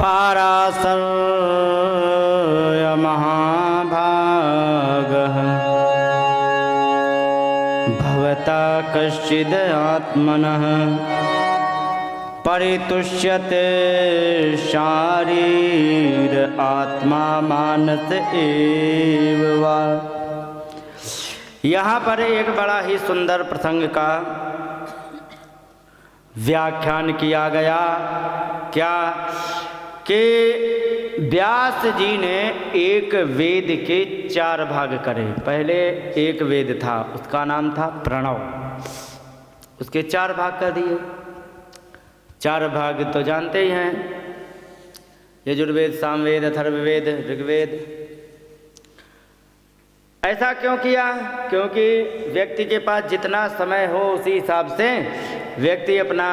आरासर्य महाभागः भवता कश्चिद् आत्मनः परितुष्यते शारीर आत्मा मानस एव वा। यहाँ पर एक बड़ा ही सुंदर प्रसंग का व्याख्यान किया गया। क्या कि व्यास जी ने एक वेद के 4 भाग करे। पहले एक वेद था, उसका नाम था प्रणव, उसके 4 भाग कर दिए। 4 भाग तो जानते ही हैं, यजुर्वेद, सामवेद, अथर्ववेद, ऋग्वेद। ऐसा क्यों किया? क्योंकि व्यक्ति के पास जितना समय हो उसी हिसाब से व्यक्ति अपना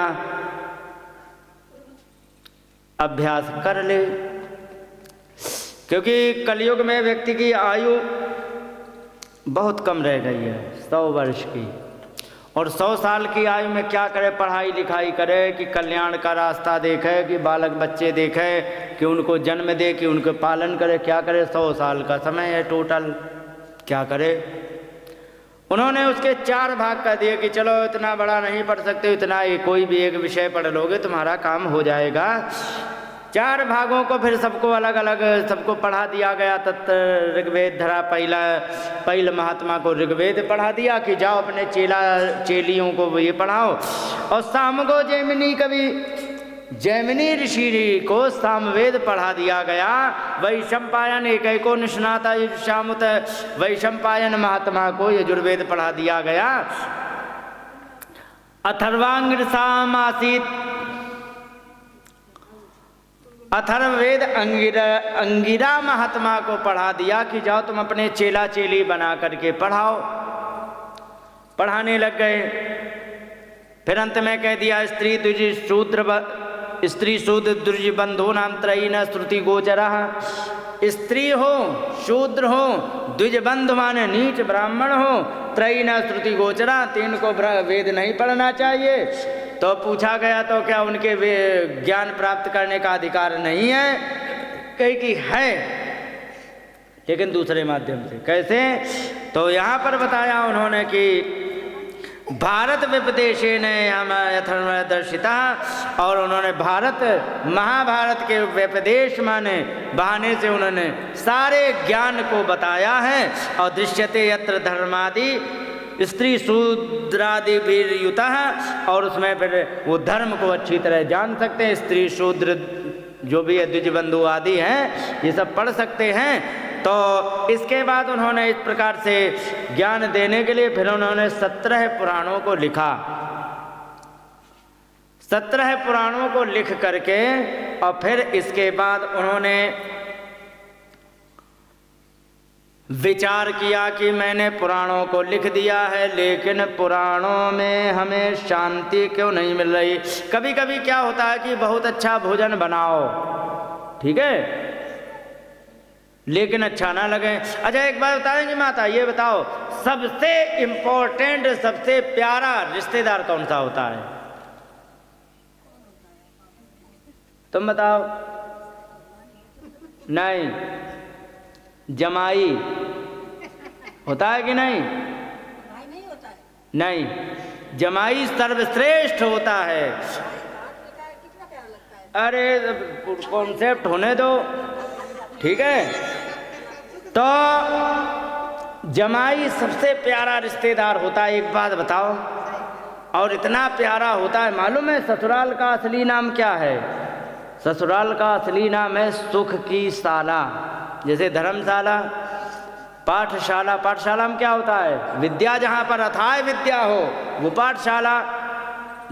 अभ्यास कर ले। क्योंकि कलयुग में व्यक्ति की आयु बहुत कम रह गई है, 100 वर्ष की। और 100 साल की आयु में क्या करे? पढ़ाई लिखाई करे, कि कल्याण का रास्ता देखे, कि बालक बच्चे देखे, कि उनको जन्म दे, कि उनको पालन करे। क्या करे? 100 साल का समय है टोटल। क्या करे? उन्होंने उसके 4 भाग कर दिए कि चलो इतना बड़ा नहीं पढ़ सकते, इतना कोई भी एक विषय पढ़ लोगे तुम्हारा काम हो जाएगा। 4 भागों को फिर सबको अलग अलग सबको पढ़ा दिया गया। तत् ऋग्वेद धरा, पहले महात्मा को ऋग्वेद पढ़ा दिया कि जाओ अपने चेलियों को ये पढ़ाओ। और शाम को जैमिनी ऋषि को सामवेद पढ़ा दिया गया। वैशंपायन एक निष्णाता शामुत वैशंपायन महात्मा को यजुर्वेद पढ़ा दिया गया। अथर्वांगिरसाम आसीत, अथर्ववेद अंगिरा महात्मा को पढ़ा दिया कि जाओ तुम अपने चेला चेली बना करके पढ़ाओ। पढ़ाने लग गए। फिर अंत में कह दिया स्त्री शूद्र द्विज बंधो नाम त्रयी न श्रुति गोचरा। स्त्री हो, शूद्र हो, द्विज बंधु माने नीच ब्राह्मण हो, त्रयी न श्रुति गोचरा, 3 को वेद नहीं पढ़ना चाहिए। तो पूछा गया तो क्या उनके ज्ञान प्राप्त करने का अधिकार नहीं है? कहीं कि है, लेकिन दूसरे माध्यम से। कैसे? तो यहाँ पर बताया उन्होंने कि भारत व्यपदेशे ने हम अथर्वदर्शिता, और उन्होंने भारत महाभारत के व्यपदेश माने बहाने से उन्होंने सारे ज्ञान को बताया है। और दृश्यते यत्र धर्मादि स्त्री शूद्रादि वीरयुता, और उसमें फिर वो धर्म को अच्छी तरह जान सकते हैं। स्त्री शूद्र जो भी है, द्विज बंधु आदि हैं, ये सब पढ़ सकते हैं। तो इसके बाद उन्होंने इस प्रकार से ज्ञान देने के लिए फिर उन्होंने 17 पुराणों को लिखा। 17 पुराणों को लिख करके और फिर इसके बाद उन्होंने विचार किया कि मैंने पुराणों को लिख दिया है, लेकिन पुराणों में हमें शांति क्यों नहीं मिल रही। कभी कभी क्या होता है कि बहुत अच्छा भोजन बनाओ, ठीक है, लेकिन अच्छा ना लगे। अच्छा एक बात बताएंगे माता, ये बताओ सबसे इम्पोर्टेंट, सबसे प्यारा रिश्तेदार कौन सा होता है? तुम बताओ। नहीं, जमाई होता है कि नहीं? नहीं, जमाई सर्वश्रेष्ठ होता है। अरे कॉन्सेप्ट होने दो, ठीक है। तो जमाई सबसे प्यारा रिश्तेदार होता है। एक बात बताओ, और इतना प्यारा होता है, मालूम है ससुराल का असली नाम क्या है? ससुराल का असली नाम है सुख की शाला। जैसे धर्मशाला, पाठशाला, पाठशाला में क्या होता है? विद्या जहाँ पर अथाह विद्या हो वो पाठशाला।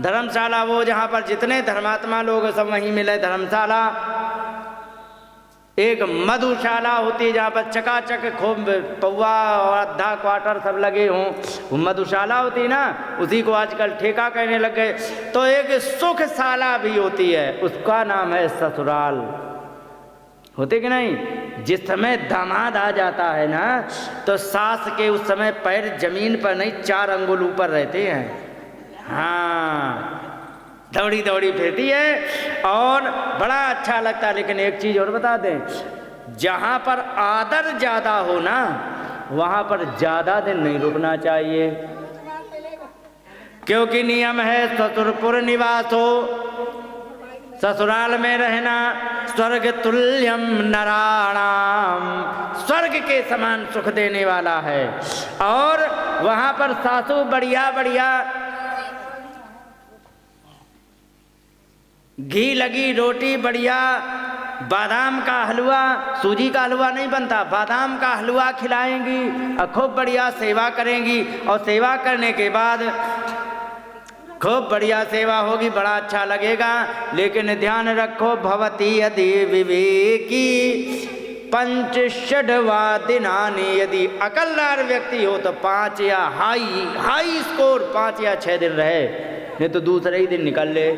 धर्मशाला वो जहाँ पर जितने धर्मात्मा लोग सब वहीं मिले, धर्मशाला। एक मधुशाला होती है जहाँ पर चकाचक खूब पौवा और आधा क्वार्टर सब लगे हों, वो मधुशाला होती ना, उसी को आजकल ठेका कहने लग गए। तो एक सुखशाला भी होती है, उसका नाम है ससुराल। होते कि नहीं? जिस समय दामाद आ जाता है ना, तो सास के उस समय पैर जमीन पर नहीं 4 अंगुल ऊपर रहते हैं। हाँ, दौड़ी दौड़ी फिरती है और बड़ा अच्छा लगता है। लेकिन एक चीज़ और बता दें, जहाँ पर आदर ज़्यादा हो ना वहाँ पर ज़्यादा दिन नहीं रुकना चाहिए, क्योंकि नियम है ससुरपुर निवास हो, ससुराल में रहना स्वर्ग तुल्यम नराणाम, स्वर्ग के समान सुख देने वाला है। और वहाँ पर सासू बढ़िया बढ़िया घी लगी रोटी, बढ़िया बादाम का हलवा, सूजी का हलवा नहीं बनता, बादाम का हलवा खिलाएंगी और खूब बढ़िया सेवा करेंगी। और सेवा करने के बाद खूब बढ़िया सेवा होगी, बड़ा अच्छा लगेगा। लेकिन ध्यान रखो, भवती यदि विवेकी पंच षड्वा दिनानि, यदि अकलदार व्यक्ति हो तो 5 या हाई स्कोर 5 या 6 दिन रहे, नहीं तो दूसरे ही दिन निकल ले।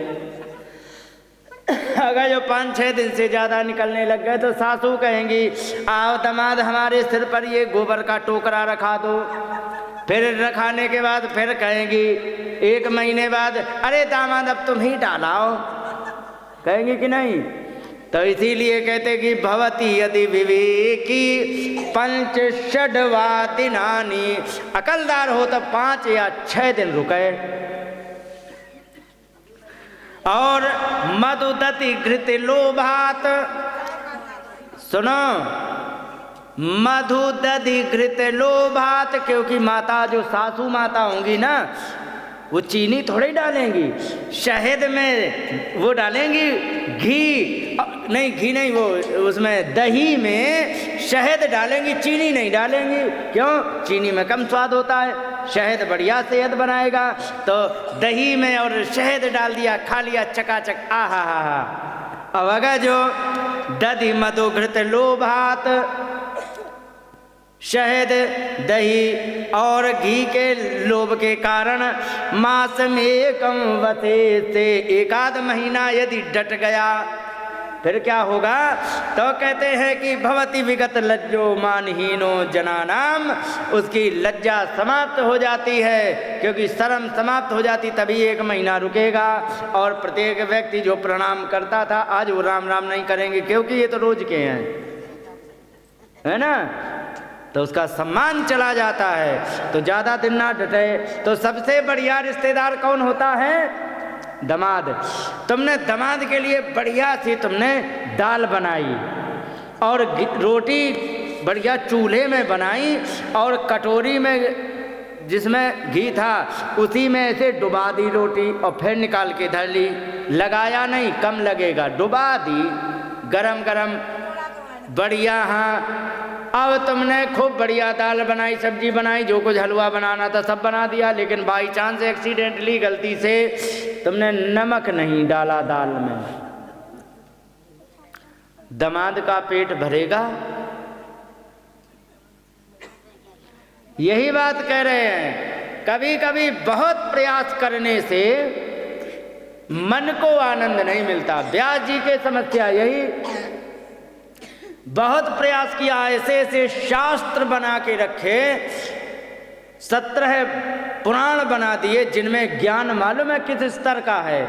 अगर जो 5-6 दिन से ज़्यादा निकलने लग गए तो सासू कहेंगी आओ दामाद हमारे सिर पर ये गोबर का टोकरा रखा दो। फिर रखाने के बाद फिर कहेंगी 1 महीने बाद, अरे दामाद अब तुम ही डालाओ, कहेंगे कि नहीं? तो इसीलिए कहते कि भवती यदि विवेकी पंच षड्वा दिनानि, अकलदार हो तो 5 या 6 दिन रुके। और मधु दति घृत लोभात, सुनो, मधु दधि घृत लोभात, क्योंकि माता जो सासू माता होंगी ना वो चीनी थोड़ी डालेंगी, शहद में वो डालेंगी घी नहीं, वो उसमें दही में शहद डालेंगी, चीनी नहीं डालेंगी। क्यों? चीनी में कम स्वाद होता है, शहद बढ़िया सेहत बनाएगा। तो दही में और शहद डाल दिया, खा लिया चकाचक, आहा हा हा। अब अगर जो दधि मधु घृत लोभात, शहद दही और घी के लोभ के कारण मास में एकम वसे से 1 महीना यदि डट गया फिर क्या होगा? तो कहते हैं कि भवति विगत लज्जो मानहीनो जनानाम, उसकी लज्जा समाप्त हो जाती है, क्योंकि शर्म समाप्त हो जाती तभी 1 महीना रुकेगा। और प्रत्येक व्यक्ति जो प्रणाम करता था आज वो राम राम नहीं करेंगे, क्योंकि ये तो रोज के हैं, है ना, तो उसका सम्मान चला जाता है। तो ज़्यादा दिन ना डटे। तो सबसे बढ़िया रिश्तेदार कौन होता है? दामाद। तुमने दामाद के लिए बढ़िया सी तुमने दाल बनाई और रोटी बढ़िया चूल्हे में बनाई और कटोरी में जिसमें घी था उसी में ऐसे डुबा दी रोटी और फिर निकाल के धर ली, लगाया नहीं, कम लगेगा, डुबा दी, गरम गरम बढ़िया। हाँ, अब तुमने खूब बढ़िया दाल बनाई, सब्जी बनाई, जो कुछ हलवा बनाना था सब बना दिया, लेकिन बाई चांस एक्सीडेंटली गलती से तुमने नमक नहीं डाला दाल में, दामाद का पेट भरेगा? यही बात कह रहे हैं। कभी कभी बहुत प्रयास करने से मन को आनंद नहीं मिलता। व्यास जी के समस्या यही, बहुत प्रयास किया, ऐसे ऐसे शास्त्र बना के रखे, 17 पुराण बना दिए जिनमें ज्ञान मालूम है किस स्तर का है।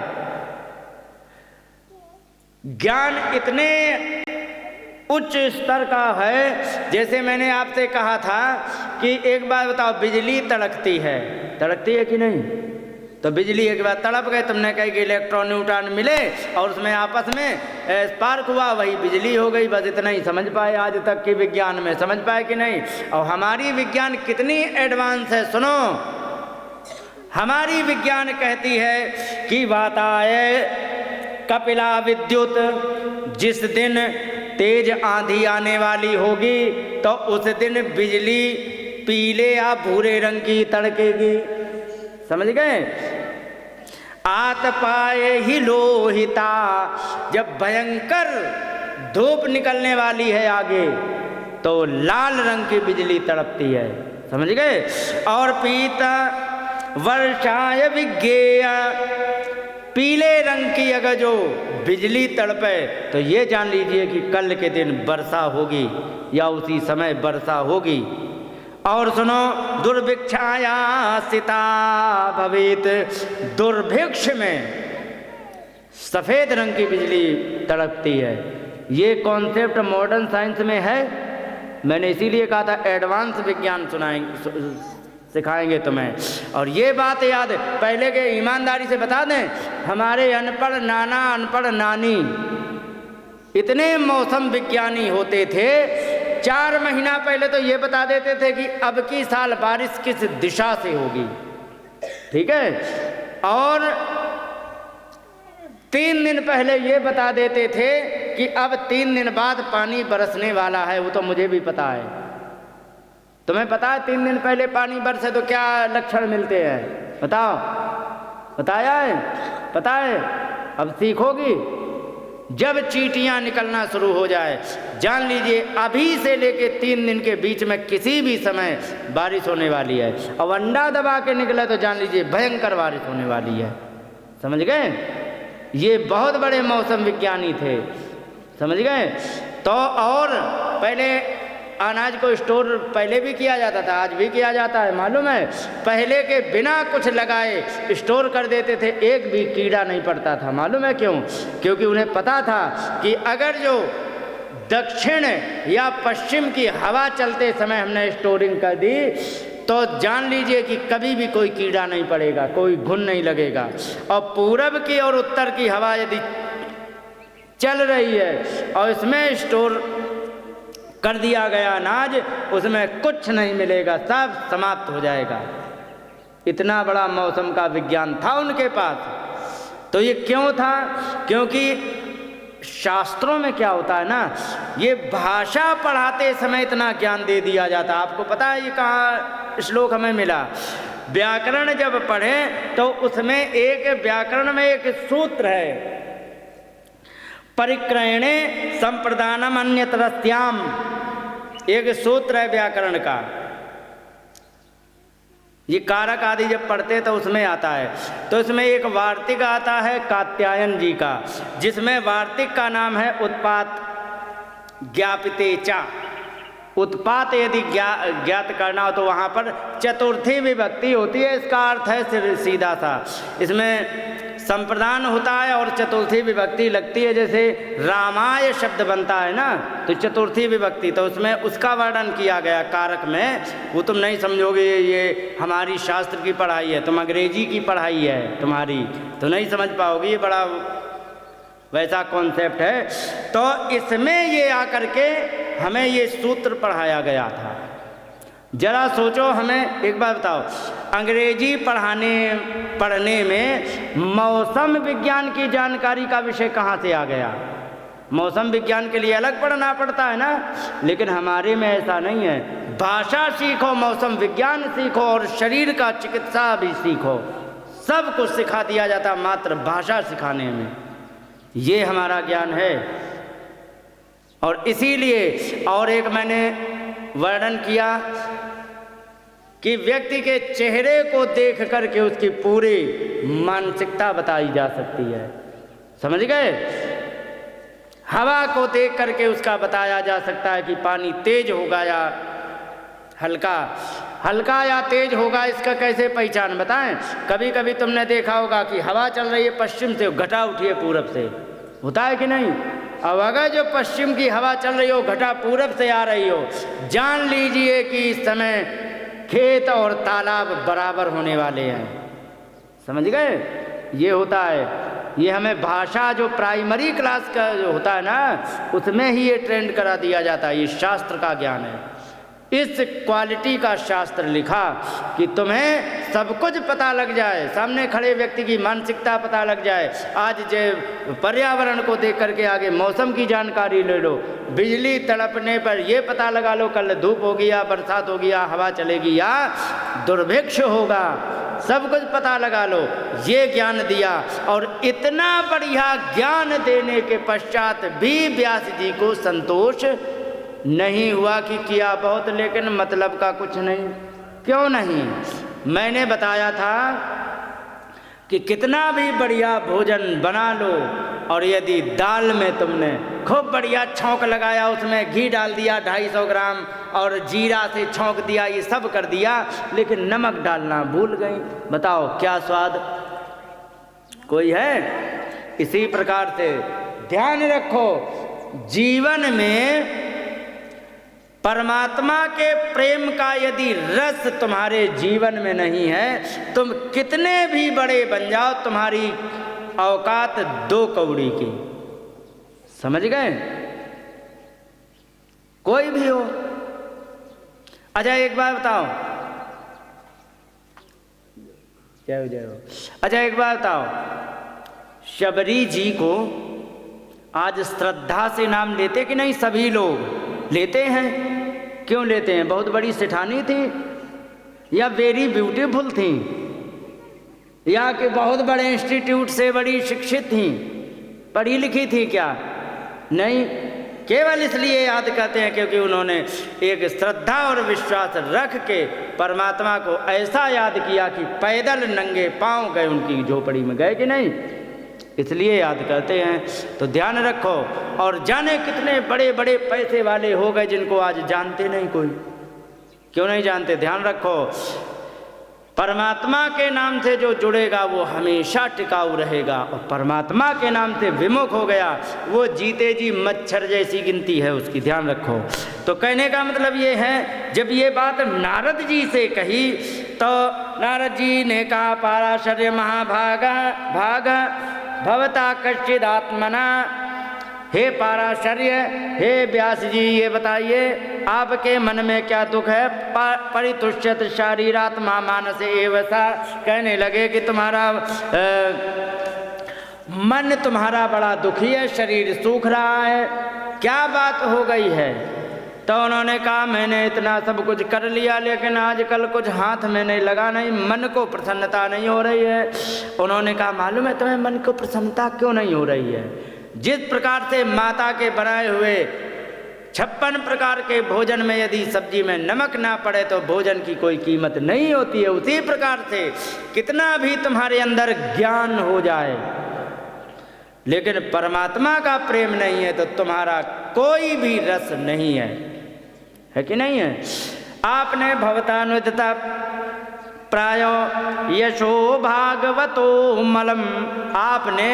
ज्ञान इतने उच्च स्तर का है, जैसे मैंने आपसे कहा था कि एक बार बताओ, बिजली तड़कती है कि नहीं? तो बिजली एक बार तड़प गए, तुमने कही कि इलेक्ट्रॉन न्यूट्रॉन मिले और उसमें आपस में स्पार्क हुआ, वही बिजली हो गई। बस इतना ही समझ पाए आज तक के विज्ञान में, समझ पाए कि नहीं? और हमारी विज्ञान कितनी एडवांस है, सुनो। हमारी विज्ञान कहती है कि वाताय कपिला विद्युत, जिस दिन तेज आंधी आने वाली होगी तो उस दिन बिजली पीले या भूरे रंग की तड़केगी, समझ गए? आत पाए ही लोहिता, जब भयंकर धूप निकलने वाली है आगे तो लाल रंग की बिजली तड़पती है, समझ गए? और पीता वर्षाय विज्ञेय, पीले रंग की अगर जो बिजली तड़पे तो ये जान लीजिए कि कल के दिन वर्षा होगी या उसी समय वर्षा होगी। और सुनो, दुर्भिक्षाया सिता भवेत, दुर्भिक्ष में सफ़ेद रंग की बिजली तड़पती है। ये कॉन्सेप्ट मॉडर्न साइंस में है। मैंने इसीलिए कहा था एडवांस विज्ञान सिखाएंगे तुम्हें। और ये बात याद पहले के ईमानदारी से बता दें, हमारे अनपढ़ नाना अनपढ़ नानी इतने मौसम विज्ञानी होते थे, 4 महीना पहले तो ये बता देते थे कि अब की साल बारिश किस दिशा से होगी, ठीक है, और 3 दिन पहले ये बता देते थे कि अब 3 दिन बाद पानी बरसने वाला है। वो तो मुझे भी पता है। तुम्हें पता है 3 दिन पहले पानी बरसे तो क्या लक्षण मिलते हैं? बताओ, बताया है? पता है? अब सीखोगी। जब चींटियां निकलना शुरू हो जाए, जान लीजिए अभी से लेके 3 दिन के बीच में किसी भी समय बारिश होने वाली है। अब अंडा दबा के निकले तो जान लीजिए भयंकर बारिश होने वाली है। समझ गए? ये बहुत बड़े मौसम विज्ञानी थे, समझ गए? तो और पहले अनाज को स्टोर पहले भी किया जाता था, आज भी किया जाता है, मालूम है? पहले के बिना कुछ लगाए स्टोर कर देते थे, एक भी कीड़ा नहीं पड़ता था। मालूम है क्यों? क्योंकि उन्हें पता था कि अगर जो दक्षिण या पश्चिम की हवा चलते समय हमने स्टोरिंग कर दी तो जान लीजिए कि कभी भी कोई कीड़ा नहीं पड़ेगा, कोई घुन नहीं लगेगा। और पूरब की और उत्तर की हवा यदि चल रही है और इसमें स्टोर कर दिया गया अनाज, उसमें कुछ नहीं मिलेगा, सब समाप्त हो जाएगा। इतना बड़ा मौसम का विज्ञान था उनके पास। तो ये क्यों था? क्योंकि शास्त्रों में क्या होता है ना, ये भाषा पढ़ाते समय इतना ज्ञान दे दिया जाता। आपको पता है ये कहाँ श्लोक हमें मिला? व्याकरण जब पढ़ें तो उसमें एक व्याकरण में एक सूत्र है, परिक्रयणे संप्रदानम अन्यतरस्याम, एक सूत्र है व्याकरण का। ये कारक आदि जब पढ़ते तो उसमें आता है। तो इसमें एक वार्तिक आता है कात्यायन जी का, जिसमें वार्तिक का नाम है उत्पात ज्ञापितेचा। उत्पात यदि ज्ञात करना हो तो वहाँ पर चतुर्थी विभक्ति होती है। इसका अर्थ है सीधा सा, इसमें संप्रदान होता है और चतुर्थी विभक्ति लगती है। जैसे रामाय शब्द बनता है ना, तो चतुर्थी विभक्ति, तो उसमें उसका वर्णन किया गया कारक में। वो तुम नहीं समझोगे, ये हमारी शास्त्र की पढ़ाई है, तुम अंग्रेजी की पढ़ाई है तुम्हारी, तो नहीं समझ पाओगी। ये बड़ा वैसा कॉन्सेप्ट है। तो इसमें ये आकर के हमें ये सूत्र पढ़ाया गया था। जरा सोचो, हमें एक बार बताओ, अंग्रेजी पढ़ने में मौसम विज्ञान की जानकारी का विषय कहाँ से आ गया? मौसम विज्ञान के लिए अलग पढ़ना पड़ता है ना, लेकिन हमारे में ऐसा नहीं है। भाषा सीखो, मौसम विज्ञान सीखो और शरीर का चिकित्सा भी सीखो, सब कुछ सिखा दिया जाता मात्र भाषा सिखाने में। ये हमारा ज्ञान है। और इसीलिए और एक मैंने वर्णन किया कि व्यक्ति के चेहरे को देख करके उसकी पूरी मानसिकता बताई जा सकती है। समझ गए? हवा को देख करके उसका बताया जा सकता है कि पानी तेज होगा या हल्का, हल्का या तेज होगा। इसका कैसे पहचान बताएं? कभी कभी तुमने देखा होगा कि हवा चल रही है पश्चिम से, घटा उठी है पूरब से, होता है कि नहीं? अब अगर जो पश्चिम की हवा चल रही हो, घटा पूरब से आ रही हो, जान लीजिए कि इस समय खेत और तालाब बराबर होने वाले हैं। समझ गए? ये होता है। ये हमें भाषा जो प्राइमरी क्लास का जो होता है ना, उसमें ही ये ट्रेंड करा दिया जाता है। ये शास्त्र का ज्ञान है। इस क्वालिटी का शास्त्र लिखा कि तुम्हें सब कुछ पता लग जाए, सामने खड़े व्यक्ति की मानसिकता पता लग जाए। आज जो पर्यावरण को देख करके आगे मौसम की जानकारी ले लो, बिजली तड़पने पर ये पता लगा लो कल धूप होगी या बरसात होगी या हवा चलेगी या दुर्भिक्ष होगा, सब कुछ पता लगा लो। ये ज्ञान दिया। और इतना बढ़िया ज्ञान देने के पश्चात भी व्यास जी को संतोष नहीं हुआ कि किया बहुत लेकिन मतलब का कुछ नहीं। क्यों नहीं? मैंने बताया था कि कितना भी बढ़िया भोजन बना लो और यदि दाल में तुमने खूब बढ़िया छौंक लगाया, उसमें घी डाल दिया 250 ग्राम और जीरा से छौंक दिया, ये सब कर दिया, लेकिन नमक डालना भूल गई, बताओ क्या स्वाद? कोई है? इसी प्रकार से ध्यान रखो, जीवन में परमात्मा के प्रेम का यदि रस तुम्हारे जीवन में नहीं है, तुम कितने भी बड़े बन जाओ, तुम्हारी औकात 2 कौड़ी की। समझ गए? कोई भी हो। अच्छा एक बात बताओ, जय हो जय हो। अच्छा एक बात बताओ, शबरी जी को आज श्रद्धा से नाम लेते कि नहीं? सभी लोग लेते हैं। क्यों लेते हैं? बहुत बड़ी सेठानी थी, या वेरी ब्यूटीफुल थी, या कि बहुत बड़े इंस्टीट्यूट से बड़ी शिक्षित थी, पढ़ी लिखी थी क्या? नहीं, केवल इसलिए याद करते हैं क्योंकि उन्होंने एक श्रद्धा और विश्वास रख के परमात्मा को ऐसा याद किया कि पैदल नंगे पांव गए, उनकी झोपड़ी में गए कि नहीं, इसलिए याद करते हैं। तो ध्यान रखो। और जाने कितने बड़े बड़े पैसे वाले हो गए जिनको आज जानते नहीं कोई। क्यों नहीं जानते? ध्यान रखो, परमात्मा के नाम से जो जुड़ेगा वो हमेशा टिकाऊ रहेगा, और परमात्मा के नाम से विमुख हो गया वो जीते जी मच्छर जैसी गिनती है उसकी। ध्यान रखो। तो कहने का मतलब ये है, जब ये बात नारद जी से कही तो नारद जी ने कहा, पाराशर्य महाभागा भागा भवता कश्चिदात्मना। हे पाराशर्य, हे व्यास जी, ये बताइए आपके मन में क्या दुख है? परितुष्यत शारीरात्मा मानस एवसा। कहने लगे कि तुम्हारा मन तुम्हारा बड़ा दुखी है, शरीर सूख रहा है, क्या बात हो गई है? तो उन्होंने कहा, मैंने इतना सब कुछ कर लिया लेकिन आजकल कुछ हाथ में नहीं लगा, नहीं मन को प्रसन्नता नहीं हो रही है। उन्होंने कहा, मालूम है तुम्हें मन को प्रसन्नता क्यों नहीं हो रही है? जिस प्रकार से माता के बनाए हुए 56 प्रकार के भोजन में यदि सब्जी में नमक ना पड़े तो भोजन की कोई कीमत नहीं होती है, उसी प्रकार से कितना भी तुम्हारे अंदर ज्ञान हो जाए लेकिन परमात्मा का प्रेम नहीं है तो तुम्हारा कोई भी रस नहीं है कि नहीं है? आपने भवतानुदिता प्रायो यशो भागवतो मलम, आपने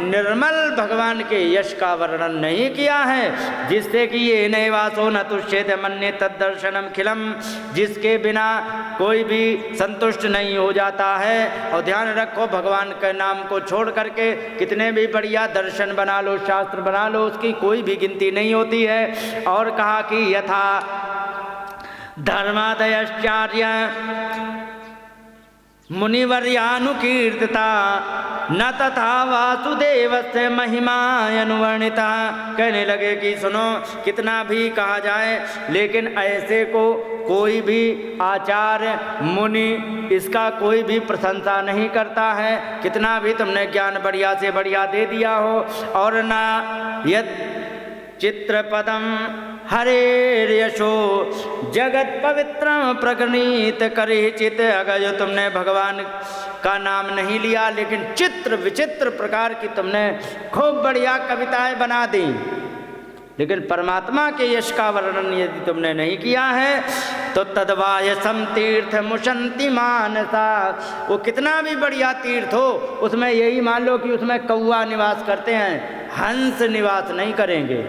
निर्मल भगवान के यश का वर्णन नहीं किया है, जिससे कि ये नैवासो न तुष्येत मन्ये तद्दर्शनम खिलम, जिसके बिना कोई भी संतुष्ट नहीं हो जाता है। और ध्यान रखो, भगवान के नाम को छोड़ करके कितने भी बढ़िया दर्शन बना लो, शास्त्र बना लो, उसकी कोई भी गिनती नहीं होती है। और कहा कि यथा धर्मादयश्चार्य मुनिवर्यानुकीर्तिता न तथा वासुदेवस्य महिमा अनुवर्णिता। कहने लगे कि सुनो, कितना भी कहा जाए लेकिन ऐसे को कोई भी आचार्य मुनि इसका कोई भी प्रशंसा नहीं करता है, कितना भी तुमने ज्ञान बढ़िया से बढ़िया दे दिया हो। और ना यद चित्रपदम हरे यशो जगत पवित्र प्रगणित करे चित। अगर जो तुमने भगवान का नाम नहीं लिया लेकिन चित्र विचित्र प्रकार की तुमने खूब बढ़िया कविताएं बना दी, लेकिन परमात्मा के यश का वर्णन यदि तुमने नहीं किया है तो तद्वायसम तीर्थ मुशंति मानसा। वो कितना भी बढ़िया तीर्थ हो उसमें यही मान लो कि उसमें कौवा निवास करते हैं, हंस निवास नहीं करेंगे।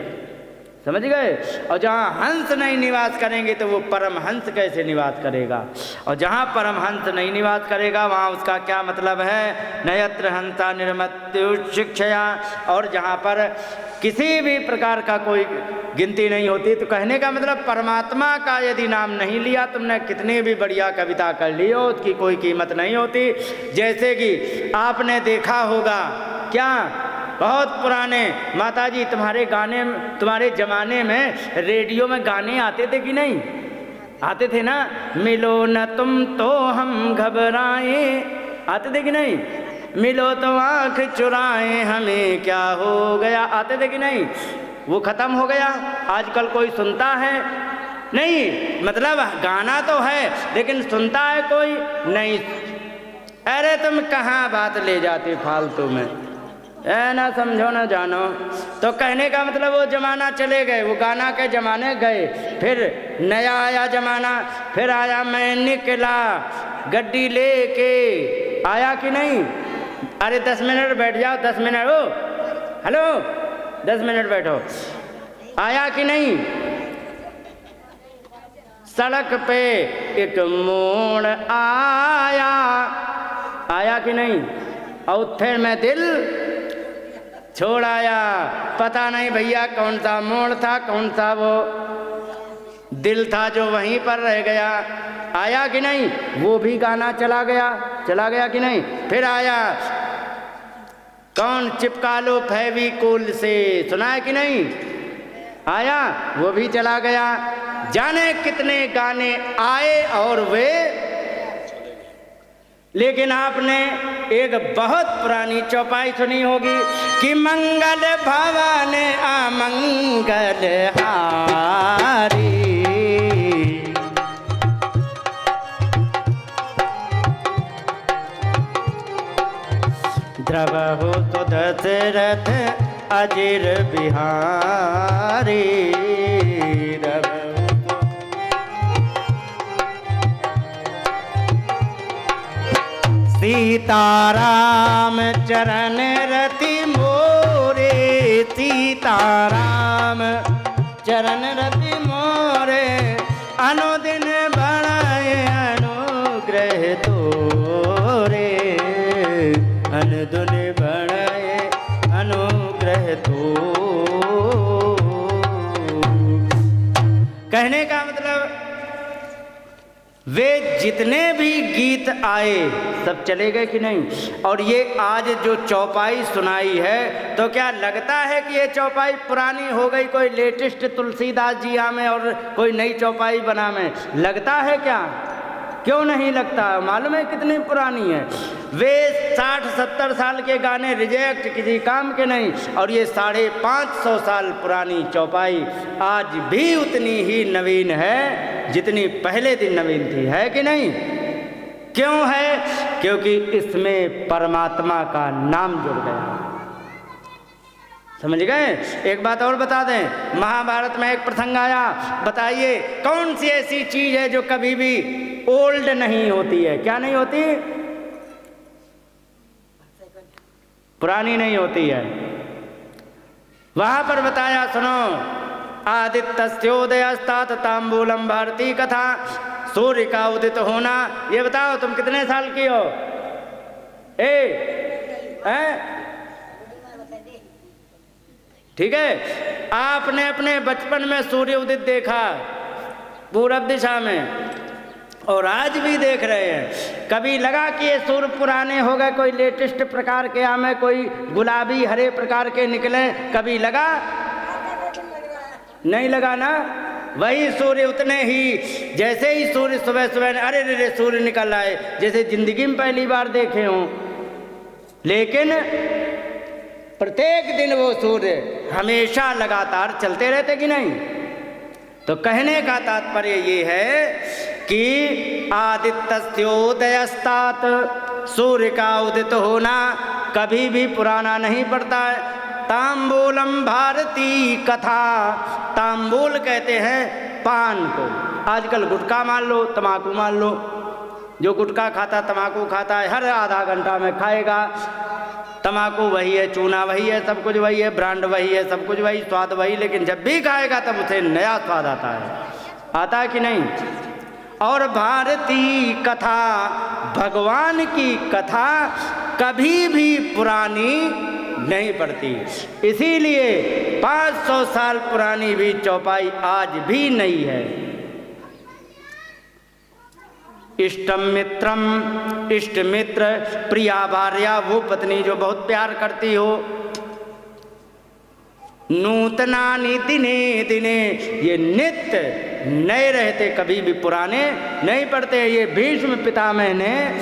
समझ गए? और जहाँ हंस नहीं निवास करेंगे तो वो परमहंस कैसे निवास करेगा? और जहाँ परमहंस नहीं निवास करेगा वहाँ उसका क्या मतलब है? नयत्र हंसा निर्मत्यु शिक्षया। और जहाँ पर किसी भी प्रकार का कोई गिनती नहीं होती, तो कहने का मतलब परमात्मा का यदि नाम नहीं लिया तुमने, कितनी भी बढ़िया कविता कर ली हो, उसकी कोई कीमत नहीं होती। जैसे कि आपने देखा होगा, क्या बहुत पुराने माताजी तुम्हारे गाने, तुम्हारे ज़माने में रेडियो में गाने आते थे कि नहीं? आते थे ना, मिलो न तुम तो हम घबराए, आते थे कि नहीं? मिलो तो आँख चुराए हमें क्या हो गया, आते थे कि नहीं? वो ख़त्म हो गया, आजकल कोई सुनता है नहीं। मतलब गाना तो है लेकिन सुनता है कोई नहीं। अरे तुम कहाँ बात ले जाते फालतू में, ना समझो ना जानो। तो कहने का मतलब वो ज़माना चले गए, वो गाना के ज़माने गए, फिर नया आया ज़माना, फिर आया मैं निकला गड्डी लेके, आया कि नहीं? अरे 10 मिनट बैठ जाओ, 10 मिनट हो, हेलो 10 मिनट बैठो। आया कि नहीं? सड़क पे एक मोड़ आया, आया कि नहीं? और फिर मैं दिल छोड़ आया। पता नहीं भैया कौन सा मोड़ था, कौन सा वो दिल था जो वहीं पर रह गया। आया कि नहीं? वो भी गाना चला गया कि नहीं? फिर आया कौन चिपका लो फेविकोल से, सुना है कि नहीं? आया, वो भी चला गया। जाने कितने गाने आए और वे, लेकिन आपने एक बहुत पुरानी चौपाई सुनी होगी कि मंगल भवन अमंगल हारी, द्रवहु तो दशरथ अजिर बिहारी, सीताराम चरण रति मोरे, सीताराम चरण रति मोरे, अनुदिन बढ़ाए अनुग्रह तोरे, अनुदिन बढ़ाए अनुग्रह तो। कहने का मतलब वे जितने भी गीत आए सब चले गए कि नहीं? और ये आज जो चौपाई सुनाई है तो क्या लगता है कि ये चौपाई पुरानी हो गई, कोई लेटेस्ट तुलसीदास जी आमे और कोई नई चौपाई बना में? लगता है क्या? क्यों नहीं लगता? मालूम है कितनी पुरानी है। वे 60-70 साल के गाने रिजेक्ट, किसी काम के नहीं, और ये 550 साल पुरानी चौपाई आज भी उतनी ही नवीन है जितनी पहले दिन नवीन थी, है कि नहीं? क्यों है? क्योंकि इसमें परमात्मा का नाम जुड़ गया। समझ गए? एक बात और बता दें, महाभारत में एक प्रसंग आया, बताइए कौन सी ऐसी चीज है जो कभी भी ओल्ड नहीं होती है? क्या नहीं होती? पुरानी नहीं होती है। वहां पर बताया, सुनो, आदित्यस्योदयस्तात तांबूलम भारती कथा, सूर्य का उदित होना। ये बताओ तुम कितने साल की हो? ठीक है, आपने अपने बचपन में सूर्य उदित देखा पूरब दिशा में, और आज भी देख रहे हैं। कभी लगा कि ये सूर्य पुराने हो गए, कोई लेटेस्ट प्रकार के आमे, कोई गुलाबी हरे प्रकार के निकले? कभी लगा? नहीं लगा ना। वही सूर्य उतने ही, जैसे ही सूर्य सुबह सुबह अरे रे सूर्य निकल आए, जैसे जिंदगी में पहली बार देखे हों, लेकिन प्रत्येक दिन वो सूर्य हमेशा लगातार चलते रहते कि नहीं? तो कहने का तात्पर्य ये है कि आदित्यस्योदयस्तात, सूर्य का उदित होना कभी भी पुराना नहीं पड़ता है। तांबूलम भारती कथा, तांबूल कहते हैं पान को। आजकल गुटखा मान लो, तम्बाकू मान लो, जो गुटखा खाता तम्बाकू खाता है, हर आधा घंटा में खाएगा। तम्बाकू वही है, चूना वही है, सब कुछ वही है, ब्रांड वही है, सब कुछ वही, स्वाद वही, लेकिन जब भी खाएगा तब उसे नया स्वाद आता है। आता है कि नहीं? और भारती कथा, भगवान की कथा कभी भी पुरानी नहीं पड़ती। इसीलिए 500 साल पुरानी भी चौपाई आज भी नई है। इष्टम मित्रम, इष्ट मित्र, प्रिया भार्या, वो पत्नी जो बहुत प्यार करती हो। नूतनानि दिने दिने, ये नित्य नए रहते, कभी भी पुराने नहीं पड़ते। ये भीष्म पितामह ने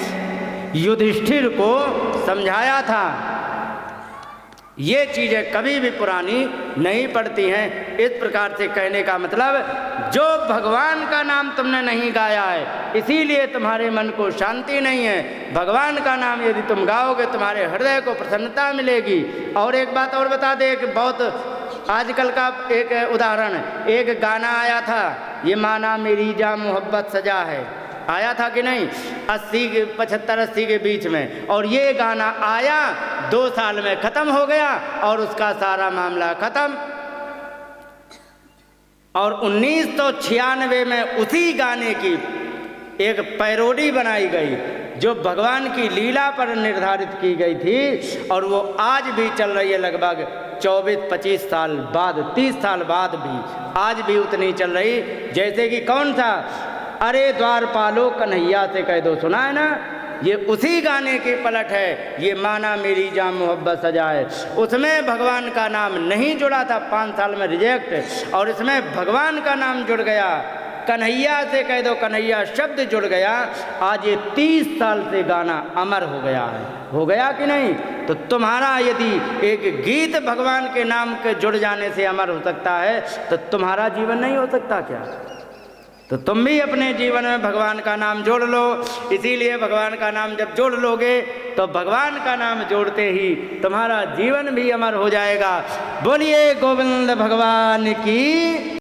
युधिष्ठिर को समझाया था, ये चीजें कभी भी पुरानी नहीं पड़ती हैं। इस प्रकार से कहने का मतलब, जो भगवान का नाम तुमने नहीं गाया है इसीलिए तुम्हारे मन को शांति नहीं है। भगवान का नाम यदि तुम गाओगे तुम्हारे हृदय को प्रसन्नता मिलेगी। और एक बात और बता दे, एक बहुत आजकल का एक उदाहरण, एक गाना आया था, ये माना मेरी जा मोहब्बत सजा है, आया था कि नहीं, 80 के 75-80 के बीच में, और ये गाना आया 2 साल में ख़त्म हो गया और उसका सारा मामला ख़त्म। और 1996 में उसी गाने की एक पैरोडी बनाई गई जो भगवान की लीला पर निर्धारित की गई थी, और वो आज भी चल रही है, लगभग 24-25 साल बाद, 30 साल बाद भी आज भी उतनी चल रही। जैसे कि कौन था, अरे द्वारपालो कन्हैया से कह दो, सुना है ना, ये उसी गाने की पलट है, ये माना मेरी जान मोहब्बत सजाए। उसमें भगवान का नाम नहीं जुड़ा था, 5 साल में रिजेक्ट, और इसमें भगवान का नाम जुड़ गया, कन्हैया से कह दो कन्हैया शब्द जुड़ गया। आज ये 30 साल से गाना अमर हो गया है, हो गया कि नहीं। तो तुम्हारा यदि एक गीत भगवान के नाम के जुड़ जाने से अमर हो सकता है, तो तुम्हारा जीवन नहीं हो सकता क्या? तो तुम भी अपने जीवन में भगवान का नाम जोड़ लो। इसीलिए भगवान का नाम जब जोड़ लोगे तो भगवान का नाम जोड़ते ही तुम्हारा जीवन भी अमर हो जाएगा। बोलिए गोविंद भगवान की।